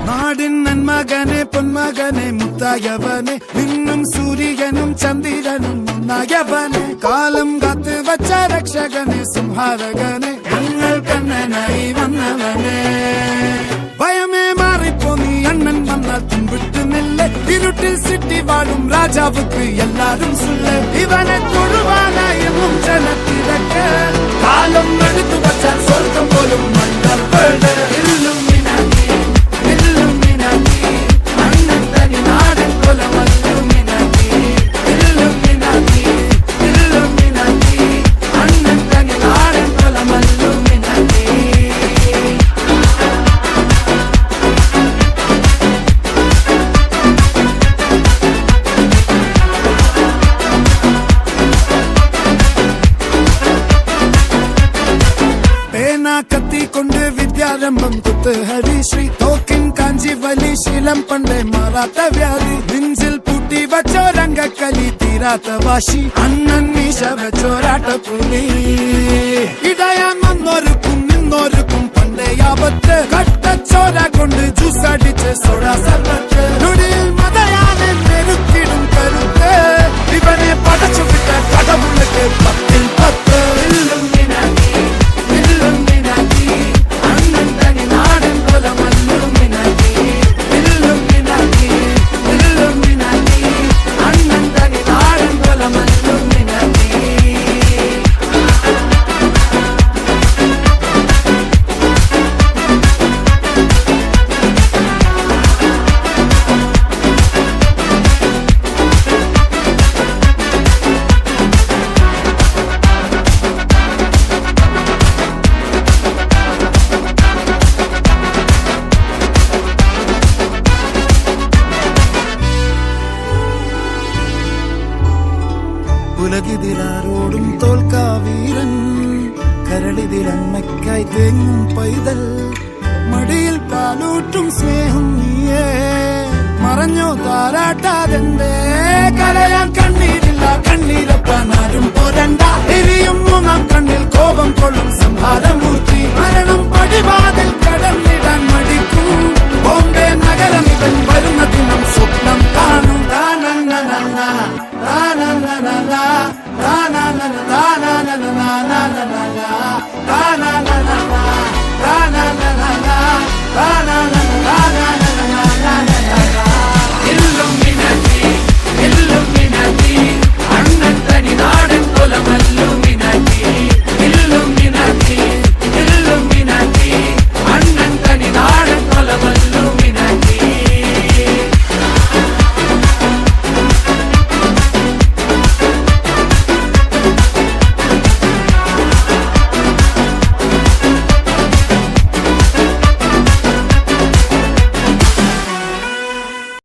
നാടിൻ നന്മകനെ പൊന്മകനെ മുത്തായവനെ നിന്നും സൂര്യനും ചന്ദ്രനും ഒന്നായവനെ കാലം കാത്ത് വച്ച രക്ഷകനെ സംഹാരകനെ ഞങ്ങൾ കണ്ണനായി വന്നവനെ ഭയമേ മാറിപ്പോ നീ അണ്ണൻ വന്നാൽ തുമ്പിട്ട് നില്ല ഇരുട്ടിൽ സിറ്റി വാഴും രാജാവുക്ക് എല്ലാരും സുല്ല ഇവനെ തൊഴുവാനായെന്നും ജനത്തിരക്ക് കാലം എടുത്തു വച്ചാൽ സ്വർഗം പോലും മണ്ണർ വീട് കത്തിക്കൊണ്ട് വിദ്യാരംഭം കുത്ത് ഹരിശ്രീ തോക്കിൻ കാഞ്ചി വലി ശീലം പണ്ടേ മാറാത്ത വ്യാധി നെഞ്ചിൽ പൂട്ടി വച്ചോരംഗക്കലി തീരാത്ത വാശി അണ്ണൻ മീശ വെച്ചോരാട്ട പുലി ഇടയാൻ വന്നോർക്കും നിന്നോർക്കും പണ്ടേ ആപത്ത് കട്ടച്ചോര കൊണ്ട് ജ്യൂസ് അടിച്ച് സോഡ സർവത്ത് നൊടിയിൽ മതയാനെ പെരുക്കിടും കരുത്ത് ഇവനെ പടച്ചു വിട്ട കടവുള്ളക്ക് 10-10 ഉലകിതിലാരോടും തോൽക്കാവീരൻ കരളിതിലമ്മയ്ക്കായി തേങ്ങും പൈതൽ മടിയിൽ പാലൂട്ടും സ്നേഹം നീയേ മറഞ്ഞോ താരാട്ടാതെന്റെ കരയാൻ കണ്ണീരില്ല കണ്ണീരപ്പാനാരും പോരണ്ട എരിയും മൂന്നാം കണ്ണിൽ കോപം കൊള്ളും സംഹാരമൂർത്തി മരണം പടിവാതിൽ കടന്നിടാൻ